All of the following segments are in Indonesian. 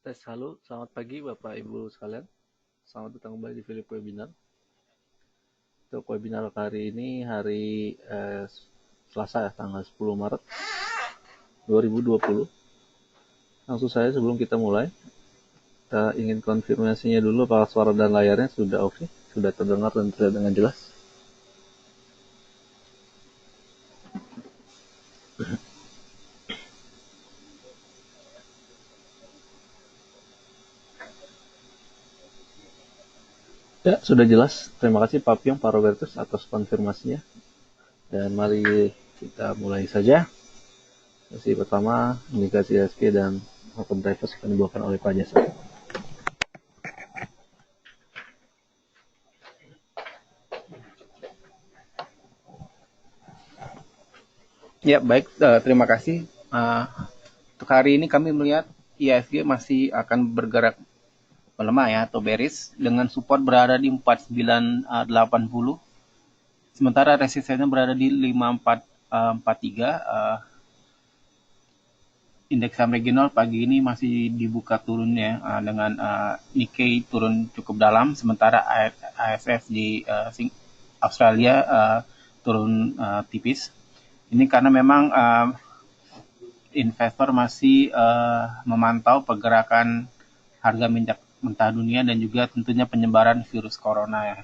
Tes halo, selamat pagi Bapak Ibu sekalian. Selamat datang kembali di Philip Webinar. Untuk webinar hari ini hari Selasa ya, tanggal 10 Maret 2020. Langsung saja sebelum kita mulai, kita ingin konfirmasinya dulu apakah suara dan layarnya sudah oke, sudah terdengar dan terlihat dengan jelas. Ya, sudah jelas. Terima kasih Pak Piong, Pak Robertus atas konfirmasinya. Dan mari kita mulai saja. Sesi pertama, indikasi SK dan open drivers akan dibawakan oleh Pak Jasa. Ya, baik. Terima kasih. Untuk hari ini kami melihat IHSG masih akan bergerak melemah ya, atau bearish, dengan support berada di 4980. Sementara resistennya berada di 5443. Indeks saham regional pagi ini masih dibuka turunnya dengan Nikkei turun cukup dalam, sementara ASX di Australia turun tipis. Ini karena memang investor masih memantau pergerakan harga minyak mentah dunia dan juga tentunya penyebaran virus corona ya.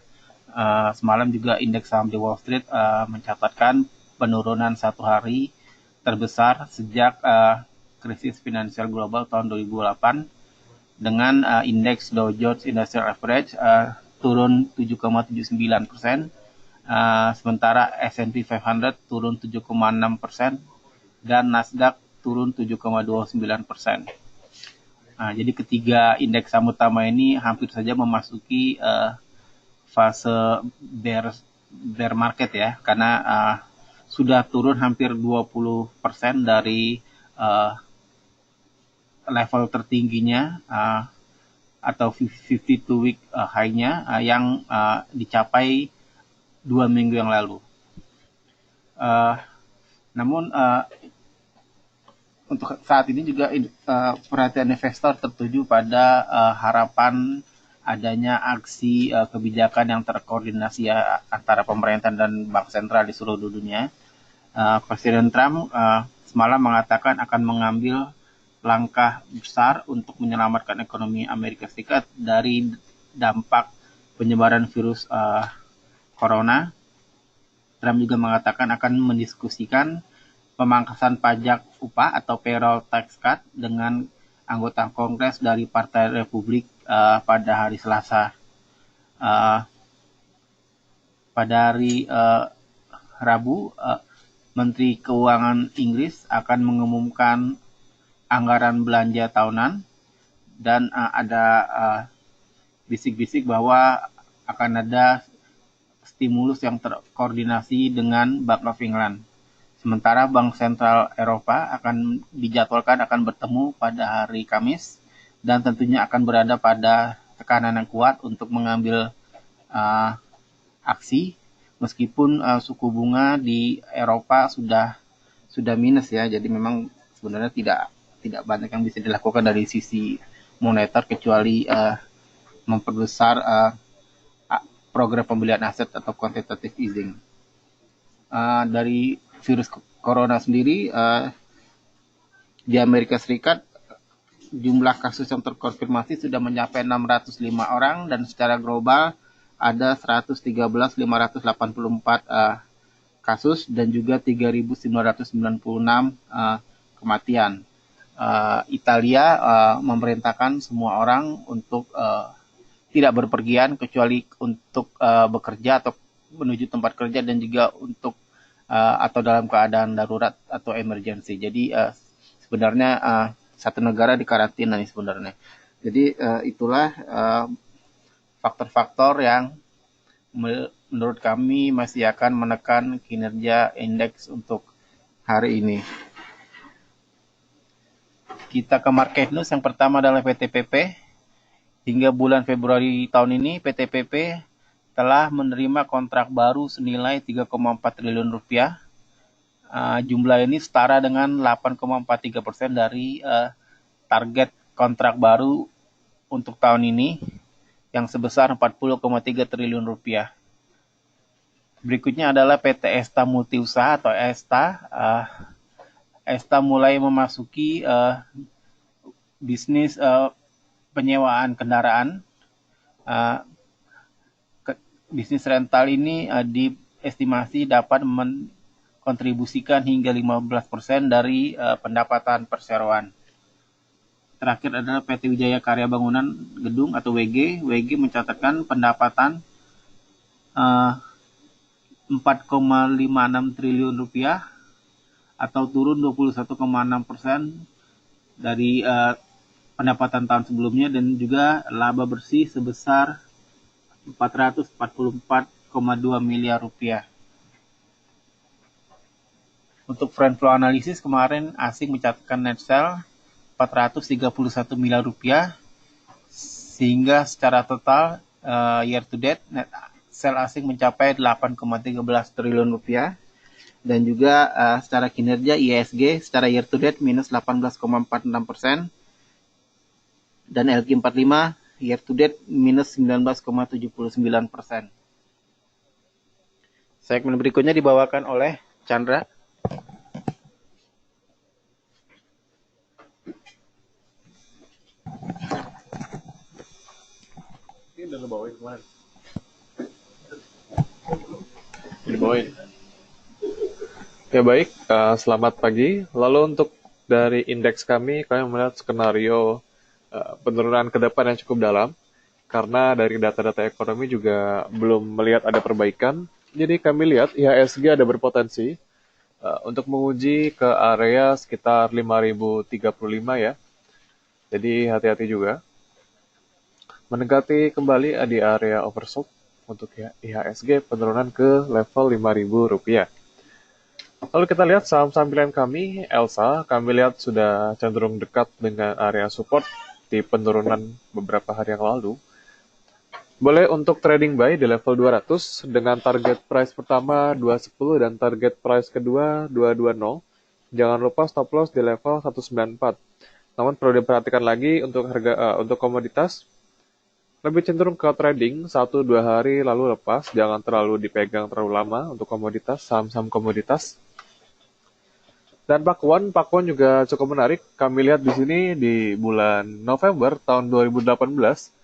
Semalam juga indeks saham di Wall Street mencatatkan penurunan satu hari terbesar sejak krisis finansial global tahun 2008 dengan indeks Dow Jones Industrial Average turun 7,79%. Sementara S&P 500 turun 7,6% dan Nasdaq turun 7,29%. Jadi ketiga indeks saham utama ini hampir saja memasuki fase bear market ya, karena sudah turun hampir 20% dari level tertingginya atau 52 week high-nya yang dicapai 2 minggu yang lalu. Namun untuk saat ini juga perhatian investor tertuju pada harapan adanya aksi kebijakan yang terkoordinasi ya, antara pemerintah dan bank sentral di seluruh dunia. Presiden Trump semalam mengatakan akan mengambil langkah besar untuk menyelamatkan ekonomi Amerika Serikat dari dampak penyebaran virus corona. Trump juga mengatakan akan mendiskusikan pemangkasan pajak upah atau payroll tax cut dengan anggota Kongres dari Partai Republik pada hari Selasa. Pada hari Rabu, Menteri Keuangan Inggris akan mengumumkan anggaran belanja tahunan dan ada bisik-bisik bahwa akan ada stimulus yang terkoordinasi dengan Bank of England. Sementara Bank Sentral Eropa akan dijadwalkan akan bertemu pada hari Kamis dan tentunya akan berada pada tekanan yang kuat untuk mengambil aksi, meskipun suku bunga di Eropa sudah minus ya. Jadi memang sebenarnya tidak banyak yang bisa dilakukan dari sisi moneter kecuali memperbesar program pembelian aset atau quantitative easing. Dari virus corona sendiri di Amerika Serikat jumlah kasus yang terkonfirmasi sudah mencapai 605 orang dan secara global ada 113.584 kasus dan juga 3.996 kematian. Italia memerintahkan semua orang untuk tidak berpergian kecuali untuk bekerja atau menuju tempat kerja dan juga untuk atau dalam keadaan darurat atau emergency. Jadi sebenarnya satu negara dikarantina nih sebenarnya. Jadi itulah faktor-faktor yang menurut kami masih akan menekan kinerja indeks untuk hari ini. Kita ke market news. Yang pertama adalah PTPP. Hingga bulan Februari tahun ini, PTPP telah menerima kontrak baru senilai 3,4 triliun rupiah. Jumlah ini setara dengan 8,43% dari target kontrak baru untuk tahun ini yang sebesar 40,3 triliun rupiah. Berikutnya adalah PT Esta Multiusaha atau Esta. Esta mulai memasuki bisnis penyewaan kendaraan. Bisnis rental ini diestimasi dapat kontribusikan hingga 15% dari pendapatan perseroan. Terakhir adalah PT Wijaya Karya Bangunan Gedung atau WG. WG mencatatkan pendapatan 4,56 triliun rupiah atau turun 21,6% dari pendapatan tahun sebelumnya, dan juga laba bersih sebesar 444,2 miliar rupiah. Untuk front flow analisis kemarin asing mencatatkan net sale 431 miliar rupiah, sehingga secara total year to date net sale asing mencapai 8,13 triliun rupiah, dan juga secara kinerja ISG secara year to date minus 18,46%, dan LQ45 year to date minus 19,79%. Segmen berikutnya dibawakan oleh Chandra. Ini udah lo bawain kemarin. Dibawain. Ya baik, selamat pagi. Lalu untuk dari indeks kami melihat skenario penurunan ke depan yang cukup dalam, karena dari data-data ekonomi juga belum melihat ada perbaikan. Jadi kami lihat IHSG ada berpotensi untuk menguji ke area sekitar 5.035 ya. Jadi hati-hati juga. Mendekati kembali di area oversold untuk IHSG penurunan ke level Rp5.000. Lalu kita lihat saham-saham pilihan kami, Elsa, kami lihat sudah cenderung dekat dengan area support di penurunan beberapa hari yang lalu. Boleh untuk trading buy di level 200 dengan target price pertama 210 dan target price kedua 220. Jangan lupa stop loss di level 194. Namun perlu diperhatikan lagi untuk harga untuk komoditas. Lebih cenderung ke trading 1-2 hari lalu lepas, jangan terlalu dipegang terlalu lama untuk komoditas, saham-saham komoditas. Dan Pakuan juga cukup menarik. Kami lihat di sini di bulan November tahun 2018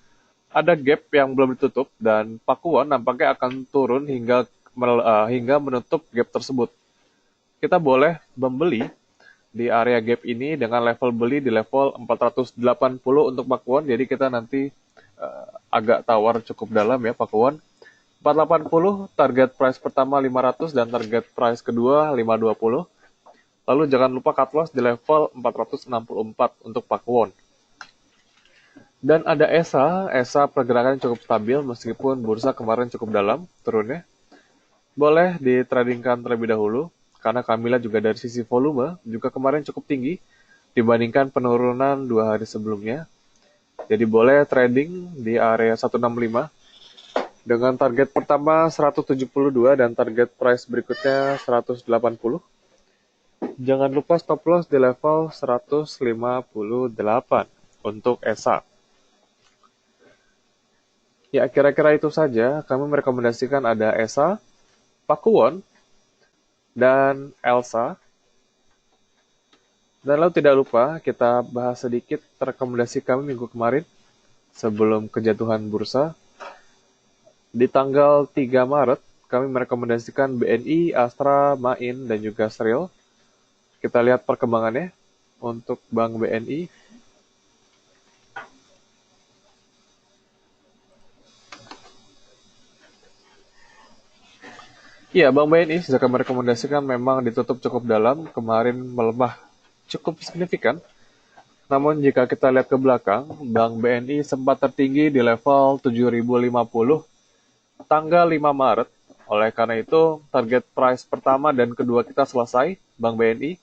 ada gap yang belum ditutup dan Pakuan nampaknya akan turun hingga menutup gap tersebut. Kita boleh membeli di area gap ini dengan level beli di level 480 untuk Pakuan. Jadi kita nanti agak tawar cukup dalam ya Pakuan. 480 target price pertama 500 dan target price kedua 520. Lalu jangan lupa cut loss di level 464 untuk Pakuan. Dan ada ESA pergerakan cukup stabil meskipun bursa kemarin cukup dalam turunnya. Boleh ditradingkan terlebih dahulu karena kami lihat juga dari sisi volume juga kemarin cukup tinggi dibandingkan penurunan 2 hari sebelumnya. Jadi boleh trading di area 165 dengan target pertama 172 dan target price berikutnya 180. Jangan lupa stop loss di level 158 untuk ESA. Ya, kira-kira itu saja. Kami merekomendasikan ada ESA, Pakuwon, dan Elsa. Dan lalu tidak lupa kita bahas sedikit rekomendasi kami minggu kemarin sebelum kejatuhan bursa. Di tanggal 3 Maret, kami merekomendasikan BNI, Astra, Main, dan juga Sril. Kita lihat perkembangannya untuk Bank BNI. Iya, Bank BNI sejak kami merekomendasikan memang ditutup cukup dalam, kemarin melemah cukup signifikan. Namun jika kita lihat ke belakang, Bank BNI sempat tertinggi di level 7.050 tanggal 5 Maret. Oleh karena itu, target price pertama dan kedua kita selesai, Bank BNI.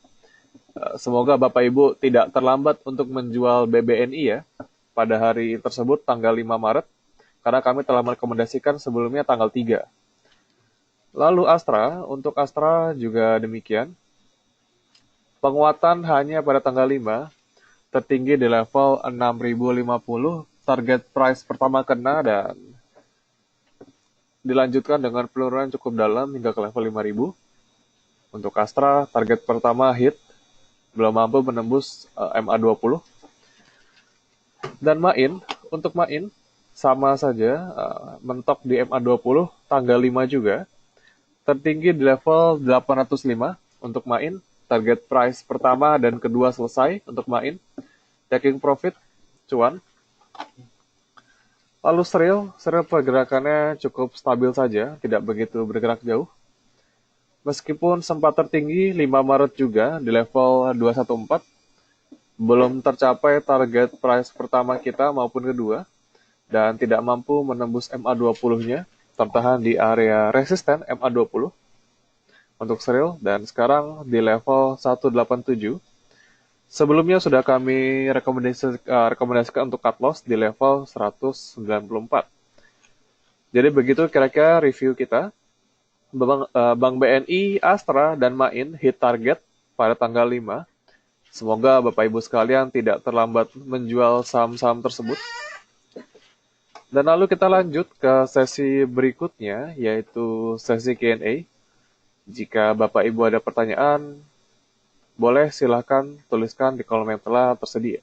Semoga Bapak Ibu tidak terlambat untuk menjual BBNI ya pada hari tersebut tanggal 5 Maret, karena kami telah merekomendasikan sebelumnya tanggal 3. Lalu untuk Astra juga demikian. Penguatan hanya pada tanggal 5, tertinggi di level 6.050, target price pertama kena dan dilanjutkan dengan penurunan cukup dalam hingga ke level 5.000. Untuk Astra, target pertama hit, belum mampu menembus MA20. Dan untuk Main, sama saja, mentok di MA20, tanggal 5 juga, tertinggi di level 805 untuk Main, target price pertama dan kedua selesai untuk Main, taking profit, cuan. Lalu Serial pergerakannya cukup stabil saja, tidak begitu bergerak jauh. Meskipun sempat tertinggi 5 Maret juga di level 214, belum tercapai target price pertama kita maupun kedua, dan tidak mampu menembus MA20-nya, tertahan di area resisten MA20 untuk Serial, dan sekarang di level 187. Sebelumnya sudah kami rekomendasikan untuk cut loss di level 194. Jadi begitu kira-kira review kita. Bank BNI, Astra, dan Main hit target pada tanggal 5. Semoga Bapak Ibu sekalian tidak terlambat menjual saham-saham tersebut. Dan lalu kita lanjut ke sesi berikutnya, yaitu sesi Q&A. Jika Bapak Ibu ada pertanyaan, boleh silahkan tuliskan di kolom yang telah tersedia.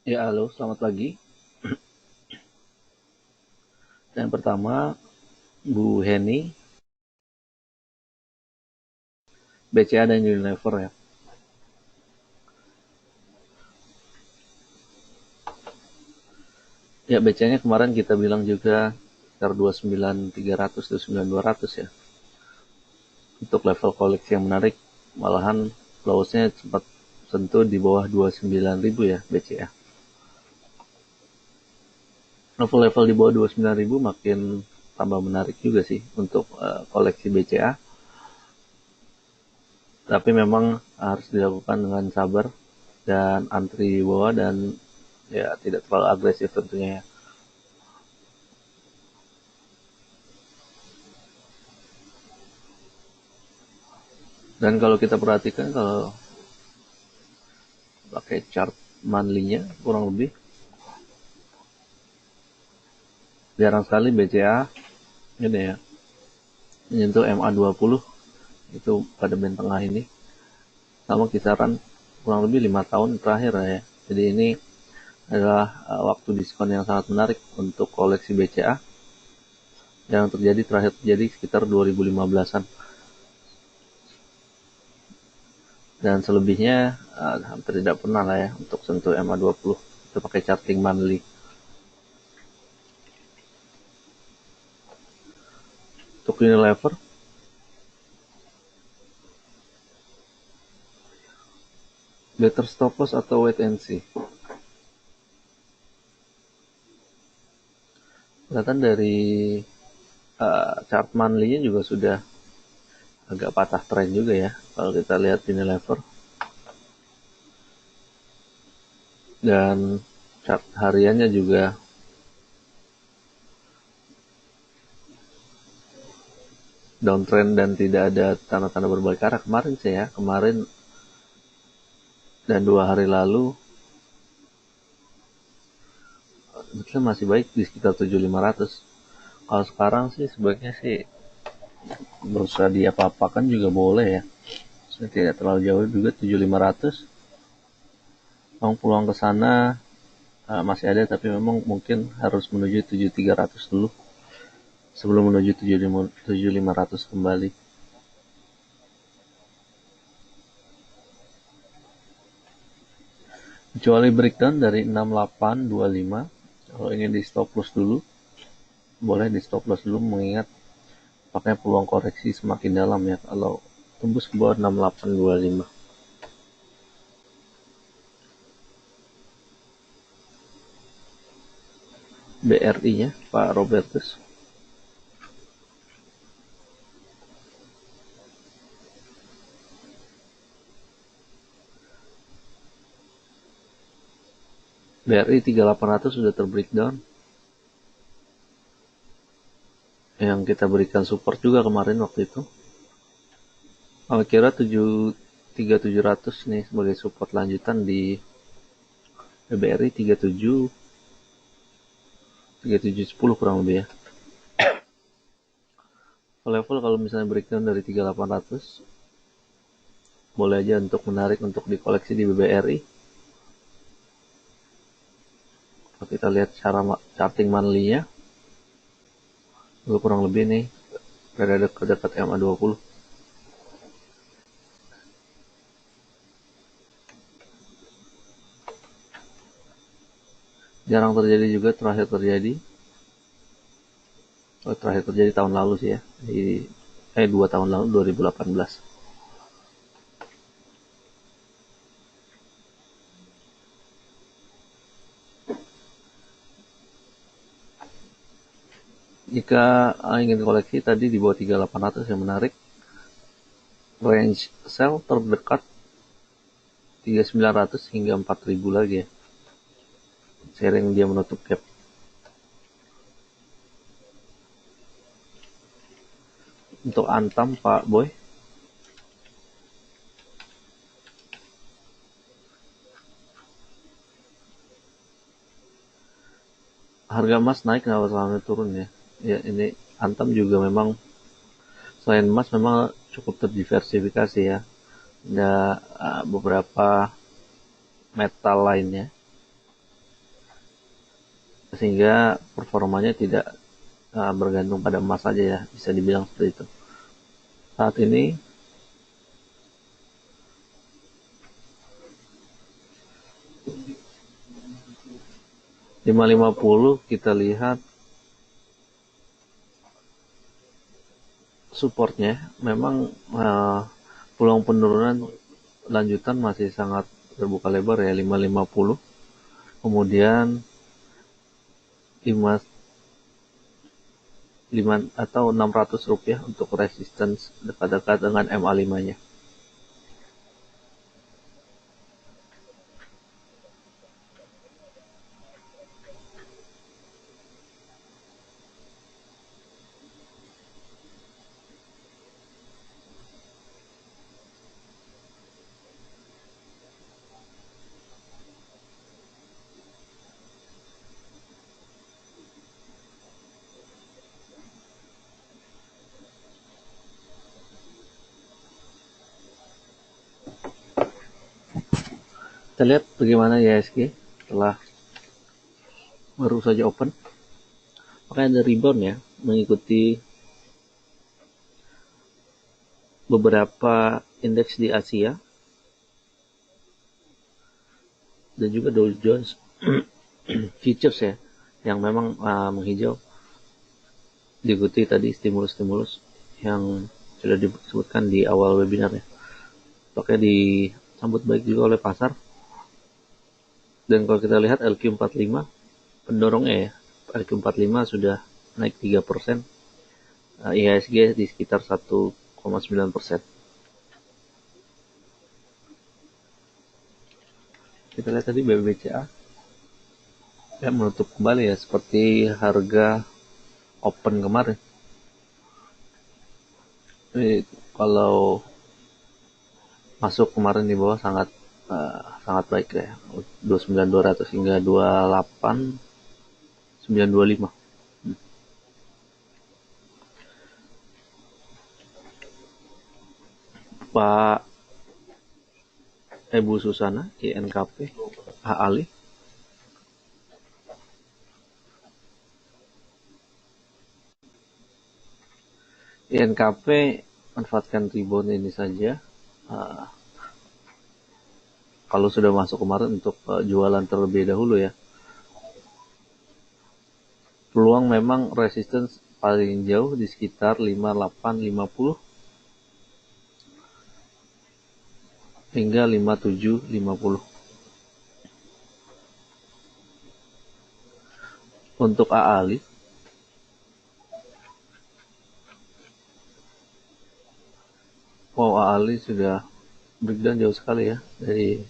Ya, halo, selamat pagi. Yang pertama, Bu Heni, BCA dan Unilever ya. Ya, BCA-nya kemarin kita bilang juga sekitar 29.300, 29.200 ya. Untuk level koleksi yang menarik, malahan close-nya sempat sentuh di bawah 29.000 ya BCA. Level-level di bawah 29.000 makin tambah menarik juga sih untuk koleksi BCA. Tapi memang harus dilakukan dengan sabar dan antri bawah dan ya tidak terlalu agresif tentunya ya. Dan kalau kita perhatikan kalau pakai chart monthly-nya kurang lebih jarang sekali BCA ini ya menyentuh MA20 itu pada band tengah ini sama kisaran kurang lebih 5 tahun terakhir ya. Jadi ini adalah waktu diskon yang sangat menarik untuk koleksi BCA. yang terakhir terjadi sekitar 2015-an. Dan selebihnya hampir tidak pernah lah ya untuk sentuh MA20. Kita pakai charting monthly. Untuk Unilever, better stop loss atau wait and see? Kelihatan dari chart monthly-nya juga sudah agak patah tren juga ya. Kalau kita lihat Unilever. Dan chart hariannya juga downtrend dan tidak ada tanda-tanda berbalik arah kemarin sih ya. Kemarin dan 2 hari lalu sebetulnya masih baik di sekitar 7.500. Kalau sekarang sih sebaiknya sih berusaha diapa-apakan juga boleh ya. Maksudnya tidak terlalu jauh juga 7.500. Memang peluang ke sana masih ada, tapi memang mungkin harus menuju 7.300 dulu sebelum menuju 7.500 kembali. Kecuali breakdown dari 6825, kalau ingin di stop loss dulu, boleh di stop loss dulu, mengingat pakai peluang koreksi semakin dalam ya kalau tembus ke bawah 6825. BRI-nya Pak Robertus. BRI 3800 sudah terbreakdown. Yang kita berikan support juga kemarin waktu itu. Aku kira 3700 nih sebagai support lanjutan di BRI 3710 kurang lebih ya. Level kalau misalnya breakdown dari 3800 boleh aja untuk menarik untuk dikoleksi di BBRI. Kalau kita lihat cara charting monthly-nya, itu kurang lebih nih berada dekat MA20. Jarang terjadi juga, terakhir terjadi tahun lalu sih ya, di 2 tahun lalu 2018. Jika ingin koleksi tadi di bawah 3800 yang menarik, range sell terdekat 3900 hingga 4000 lagi ya. Sering dia menutup gap. Untuk Antam Pak Boy, harga emas naik, kenapa sahamnya turun ya? Ya ini Antam juga memang selain emas memang cukup terdiversifikasi ya. Ada beberapa metal lainnya, sehingga performanya tidak bergantung pada emas saja ya, bisa dibilang seperti itu. Saat ini $5.50 kita lihat supportnya, memang peluang penurunan lanjutan masih sangat terbuka lebar ya, 5.50. Kemudian 5 atau 600 rupiah untuk resistance dekat-dekat dengan MA5-nya. Kita lihat bagaimana IHSG setelah baru saja open. Makanya ada rebound ya. mengikuti beberapa indeks di Asia dan juga Dow Jones Futures ya, yang memang menghijau, diikuti tadi stimulus-stimulus yang sudah disebutkan di awal webinar ya. Pakai disambut baik juga oleh pasar. Dan kalau kita lihat LQ45 pendorongnya ya, LQ45 sudah naik 3%, IHSG di sekitar 1,9%. Kita lihat tadi BBCA ya menutup kembali ya seperti harga open kemarin. Jadi kalau masuk kemarin di bawah sangat sangat baik ya, 29.200 hingga 28.925. Pak Ibu Susana INKP Ali. INKP manfaatkan rebound ini saja. Kalau sudah masuk kemarin untuk jualan terlebih dahulu ya. Peluang memang resistance paling jauh di sekitar 5850 hingga 5750. Untuk AALI AALI sudah breakdown jauh sekali ya dari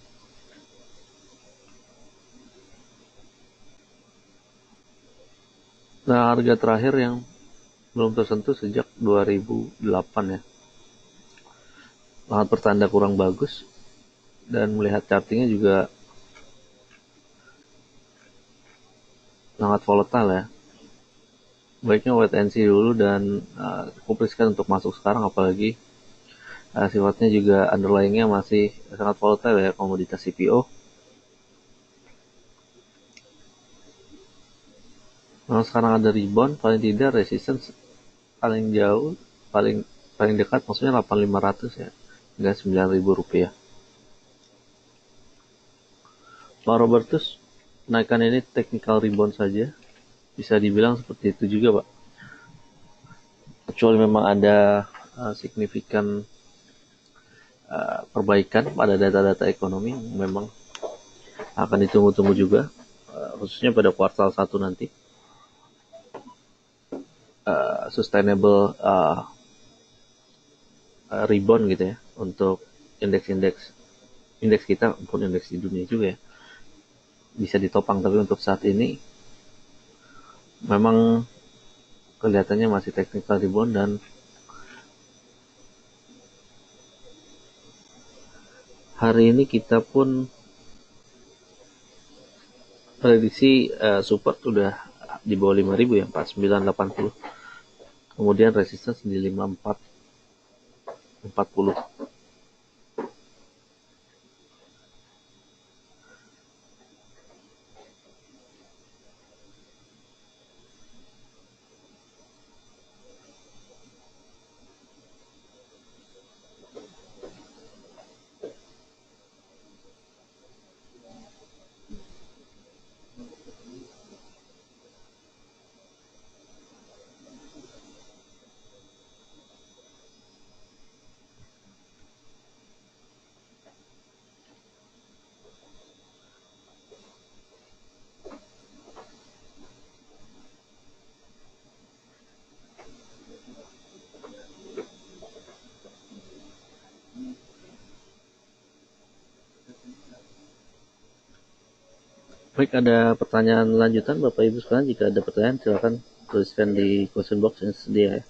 harga terakhir yang belum tersentuh sejak 2008 ya. Sangat pertanda kurang bagus, dan melihat chartingnya juga sangat volatile ya. Baiknya wait and see dulu dan cukup riskan untuk masuk sekarang, apalagi sifatnya juga underlyingnya masih sangat volatile ya, komoditas CPO. Kalau sekarang ada rebound, paling tidak resistance paling jauh, paling dekat maksudnya 8.500 ya, hingga 9.000 rupiah. Pak Robertus, kenaikan ini technical rebound saja, bisa dibilang seperti itu juga Pak. Kecuali memang ada signifikan perbaikan pada data-data ekonomi yang memang akan ditunggu-tunggu juga, khususnya pada kuartal 1 nanti. Sustainable rebound gitu ya untuk indeks kita maupun indeks di dunia juga ya, bisa ditopang. Tapi untuk saat ini memang kelihatannya masih technical rebound, dan hari ini kita pun prediksi support sudah di bawah 5.000 ya, 4980. Kemudian resistance di 5440. Baik, ada pertanyaan lanjutan Bapak Ibu sekalian? Jika ada pertanyaan silakan tuliskan di question box yang sedia ya.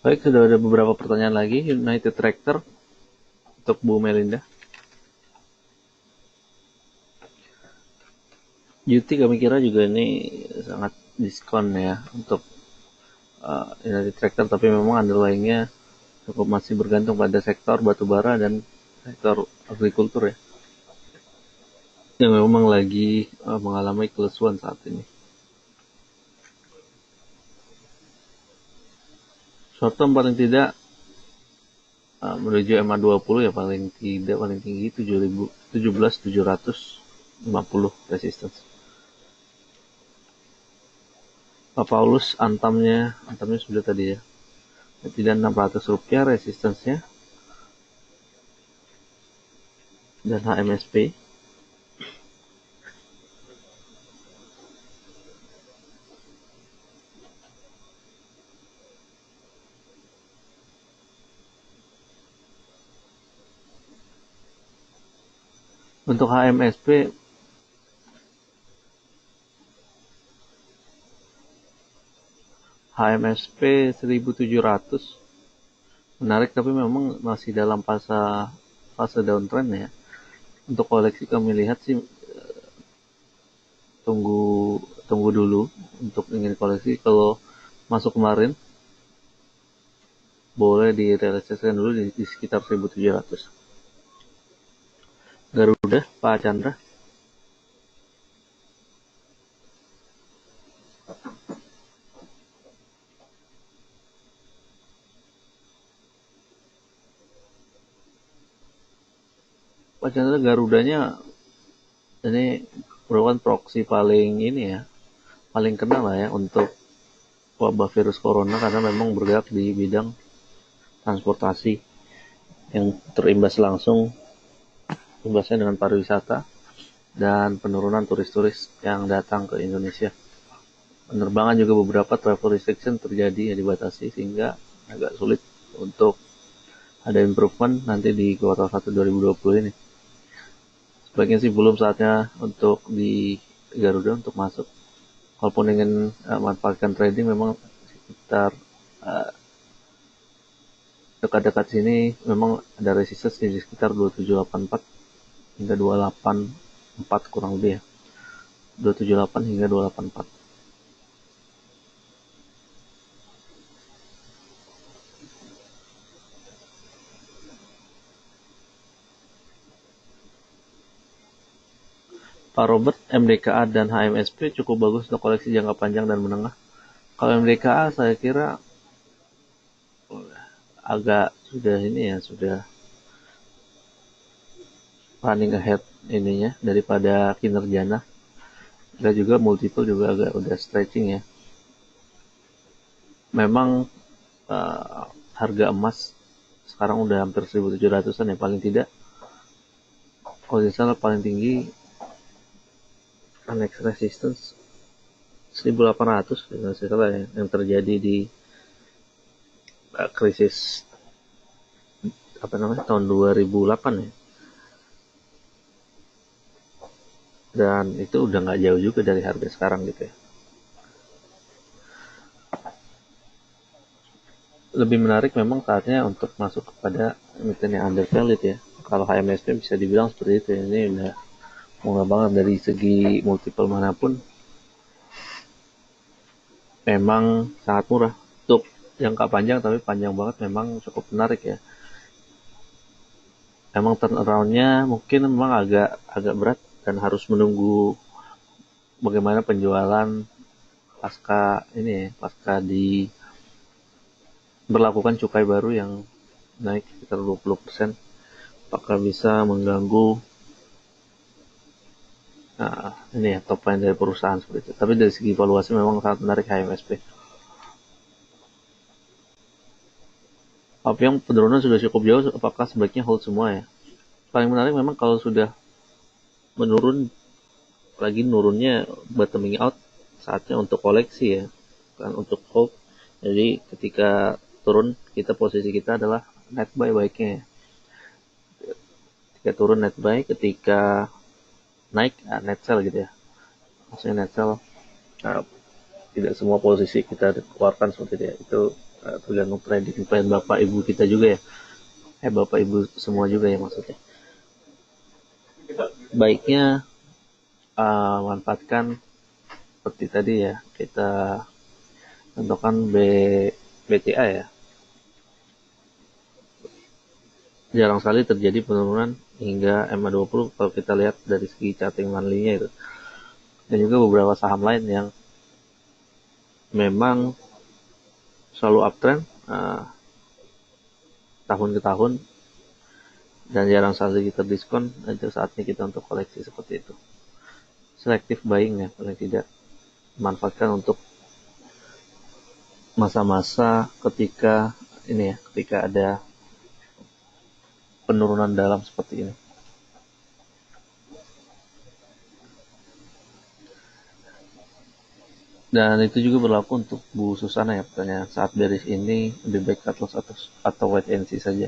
Baik, sudah ada beberapa pertanyaan lagi. United Tractor untuk Bu Melinda. Juti kami kira juga ini sangat diskon ya untuk United Tractor, tapi memang underlying-nya cukup masih bergantung pada sektor batubara dan sektor agrikultur ya, yang memang lagi mengalami kelesuan saat ini. Short term paling tidak menuju MA20 ya paling tinggi 17.750 resistance. Pak Paulus antamnya sudah tadi ya. Tidak Rp600 resistance-nya. Dan HMSP untuk HMSP HMSP 1700 menarik, tapi memang masih dalam fase downtrend ya. Untuk koleksi kami lihat sih tunggu dulu untuk ingin koleksi. Kalau masuk kemarin boleh direalisasikan dulu di sekitar 1700. Garuda, Pak Chandra. Pak Chandra, Garudanya ini merupakan proksi paling kenal lah ya untuk wabah virus corona, karena memang bergerak di bidang transportasi yang terimbas langsung imbasnya dengan pariwisata dan penurunan turis-turis yang datang ke Indonesia. Penerbangan juga beberapa travel restriction terjadi ya, dibatasi, sehingga agak sulit untuk ada improvement nanti di kuartal 1 2020 ini. Sebaiknya sih belum saatnya untuk di Garuda untuk masuk. Walaupun ingin manfaatkan trading, memang sekitar dekat-dekat sini memang ada resistance di sekitar 2784 hingga 284 kurang lebih ya. 278 hingga 284. Pak Robert, MDKA dan HMSP cukup bagus untuk koleksi jangka panjang dan menengah. Kalau MDKA saya kira agak sudah running ahead ininya daripada kinerjanya. Dan juga multiple juga agak udah stretching ya. Memang harga emas sekarang udah hampir 1.700-an ya paling tidak. Kalau misalnya paling tinggi next resistance 1.800 kalau saya salah ya, yang terjadi di krisis tahun 2008 ya. Dan itu udah nggak jauh juga dari harga sekarang gitu ya. Lebih menarik memang saatnya untuk masuk kepada emiten yang undervalued ya. Kalau HMSP bisa dibilang seperti itu ya. Ini udah murah banget dari segi multiple manapun. Memang sangat murah untuk jangka panjang, tapi panjang banget memang cukup menarik ya. Emang turnaround-nya mungkin memang agak berat dan harus menunggu bagaimana penjualan pasca di berlakukan cukai baru yang naik sekitar 20%. Apakah bisa mengganggu top line dari perusahaan seperti itu. Tapi dari segi valuasi memang sangat menarik HMSP. Tapi yang penurunan sudah cukup jauh, apakah sebaiknya hold semua ya? Paling menarik memang kalau sudah menurun lagi, nurunnya bottoming out, saatnya untuk koleksi ya, bukan untuk hold. Jadi ketika turun, posisi kita adalah net buy baiknya ya. Ketika turun net buy, ketika naik net sell gitu ya. Maksudnya net sell, tidak semua posisi kita keluarkan seperti itu ya. Itu tergantung trading plan bapak ibu kita juga ya, bapak ibu semua juga ya maksudnya. Baiknya manfaatkan seperti tadi ya, kita tentukan BTA ya. Jarang sekali terjadi penurunan hingga MA20 kalau kita lihat dari segi charting monthly-nya itu. Dan juga beberapa saham lain yang memang selalu uptrend tahun ke tahun dan jarang sekali kita diskon. Itu saatnya kita untuk koleksi seperti itu. Selective buying ya, paling tidak manfaatkan untuk masa-masa ketika ini ya, ketika ada penurunan dalam seperti ini. Dan itu juga berlaku untuk Bu Susana ya, pertanyaan saat bearish ini lebih baik cut loss atau wait and see saja.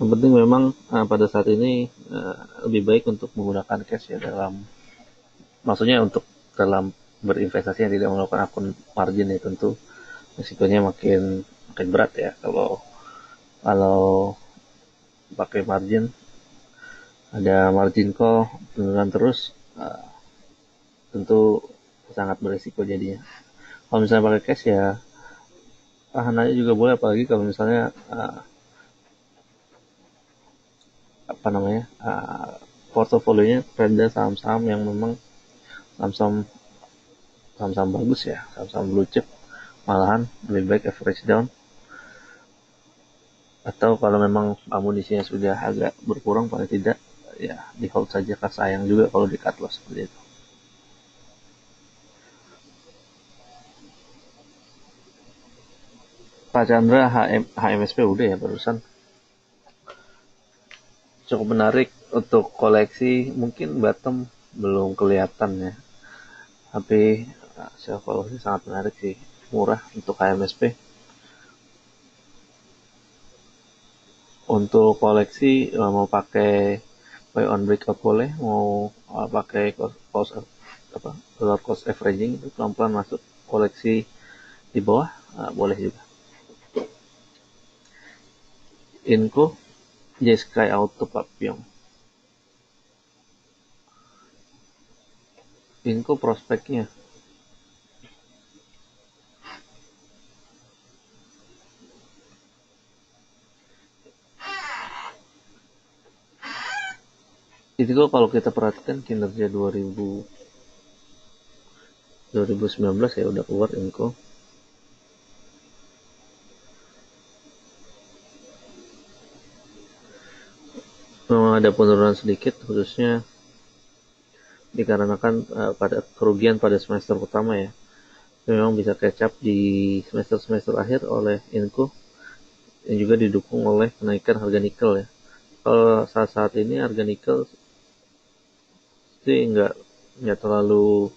Yang penting memang pada saat ini lebih baik untuk menggunakan cash ya, maksudnya untuk dalam berinvestasi yang tidak melakukan akun margin ya, tentu risikonya makin berat ya kalau pakai margin, ada margin call penurunan terus, tentu sangat berisiko jadinya. Kalau misalnya pakai cash ya tahan aja juga boleh, apalagi kalau misalnya portofolionya pada saham-saham yang memang saham-saham bagus ya, saham-saham blue chip, malahan lebih baik average down. Atau kalau memang amunisinya sudah agak berkurang, paling tidak ya di hold saja, sayang juga kalau di cut loss seperti itu. Pak Chandra, HMSP udah ya barusan. Cukup menarik untuk koleksi, mungkin bottom belum kelihatan ya, tapi self follow-nya sangat menarik sih, murah untuk HMSP. Untuk koleksi mau pakai buy on breakout boleh, mau pakai dollar cost averaging itu pelan-pelan masuk koleksi di bawah boleh juga. Inco J-Sky Auto Papillon. Inco prospeknya itu kalau kita perhatikan kinerja 2019 ya udah keluar Inco. Memang ada penurunan sedikit, khususnya dikarenakan pada kerugian pada semester pertama ya. Memang bisa catch up di semester akhir oleh Inco, yang juga didukung oleh kenaikan harga nikel ya. Kalau saat ini harga nikel sih nggak terlalu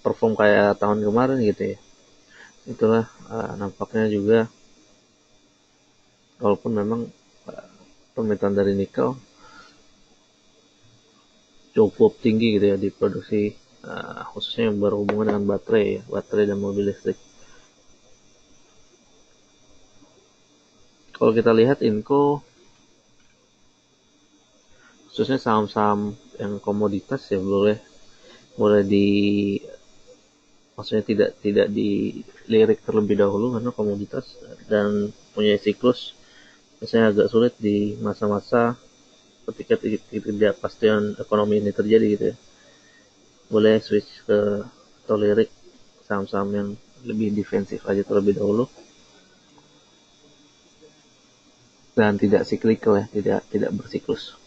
perform kayak tahun kemarin gitu ya. Itulah nampaknya juga, walaupun memang permintaan dari nikel cukup tinggi gitu ya di produksi, khususnya yang berhubungan dengan baterai dan mobil listrik. Kalau kita lihat Inco, khususnya saham-saham yang komoditas ya boleh maksudnya tidak dilirik terlebih dahulu, karena komoditas dan punya siklus biasanya agak sulit di masa-masa ketika ketidakpastian ekonomi ini terjadi gitu ya. Boleh switch ke atau lirik saham-saham yang lebih defensif aja terlebih dahulu dan tidak cyclical ya, tidak bersiklus.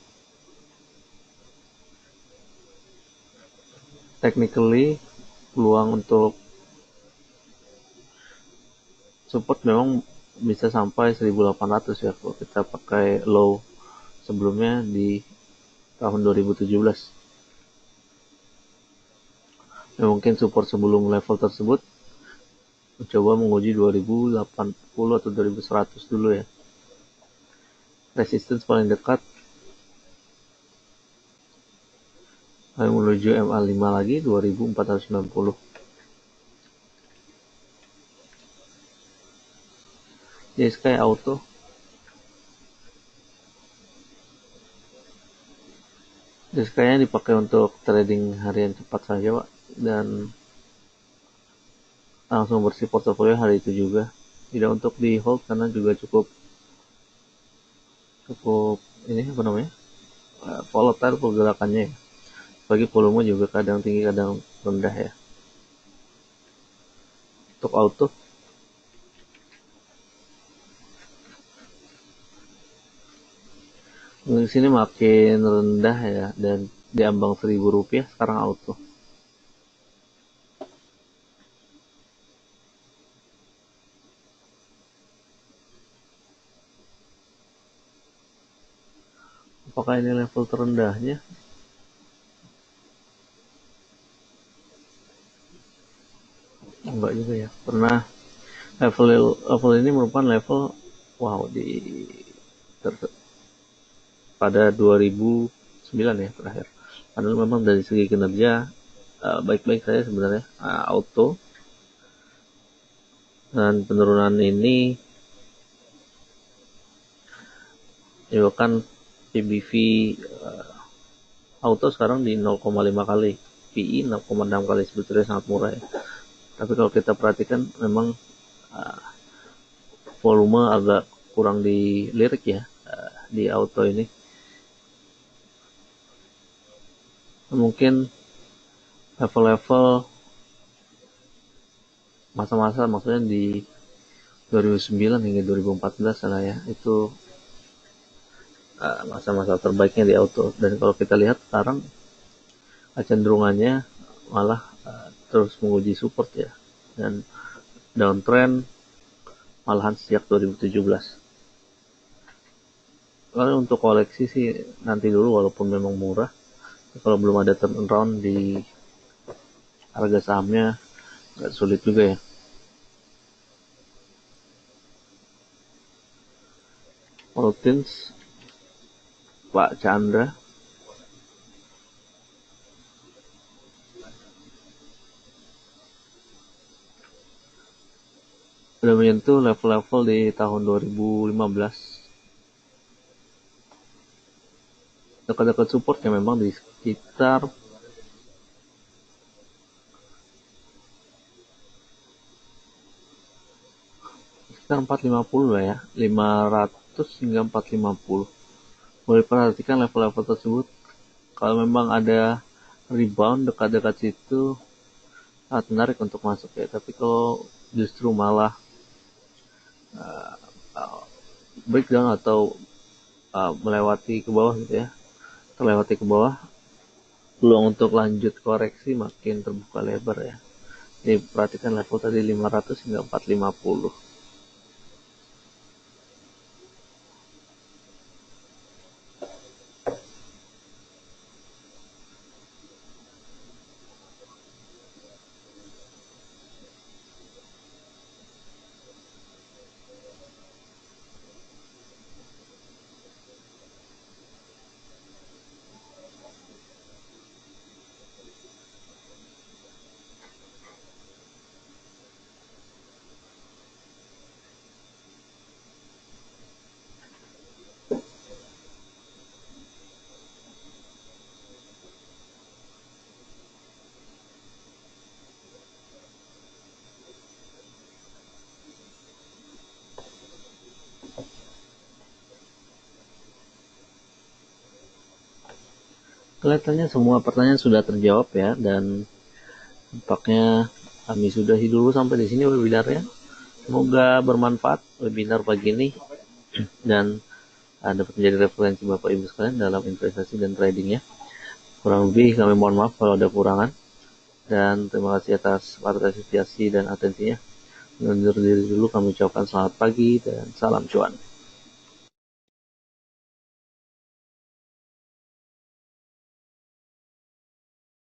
Technically peluang untuk support memang bisa sampai 1800 ya kalau kita pakai low sebelumnya di tahun 2017. Ya, mungkin support sebelum level tersebut mencoba menguji 2080 atau 2100 dulu ya. Resistance paling dekat menuju MA5 lagi 2490. JSky Auto. JSky-nya dipakai untuk trading harian cepat saja, Pak, dan langsung bersih portofolio hari itu juga. Tidak untuk di hold karena juga cukup ini apa namanya, volatile pergerakannya ya. Bagi volume juga kadang tinggi kadang rendah ya. Untuk auto di sini makin rendah ya, dan di ambang Rp1.000 sekarang auto. Apakah ini level terendahnya? Enggak juga ya. Pernah level ini merupakan level wow pada 2009 ya terakhir. Padahal memang dari segi kinerja baik-baik saja sebenarnya auto, dan penurunan ini menyebabkan PBV auto sekarang di 0,5 kali, PI 0,6 kali, sebetulnya sangat murah ya. Tapi kalau kita perhatikan memang volume agak kurang dilirik ya di auto ini. Mungkin level-level masa-masa, maksudnya di 2009 hingga 2014 lah ya, itu masa-masa terbaiknya di auto. Dan kalau kita lihat sekarang kecenderungannya malah terus menguji support ya, dan downtrend malahan sejak 2017. Kalau untuk koleksi sih nanti dulu, walaupun memang murah, kalau belum ada turnaround di harga sahamnya agak sulit juga ya. Maltins Pak Chandra udah menyentuh level-level di tahun 2015, dekat-dekat supportnya memang di sekitar 450 lah ya, 500 hingga 450. Boleh perhatikan level-level tersebut. Kalau memang ada rebound dekat-dekat situ, sangat menarik untuk masuk ya. Tapi kalau justru malah breakdown atau melewati ke bawah gitu ya, terlewati ke bawah, peluang untuk lanjut koreksi makin terbuka lebar ya. Jadi perhatikan level tadi 500 hingga 450. Kelihatannya semua pertanyaan sudah terjawab ya, dan tampaknya kami sudahi dulu sampai di sini webinarnya. Semoga bermanfaat webinar pagi ini dan dapat menjadi referensi Bapak Ibu sekalian dalam investasi dan tradingnya. Kurang lebih kami mohon maaf kalau ada kurangan, dan terima kasih atas partisipasi dan atensinya. Undur diri dulu, kami ucapkan selamat pagi dan salam cuan.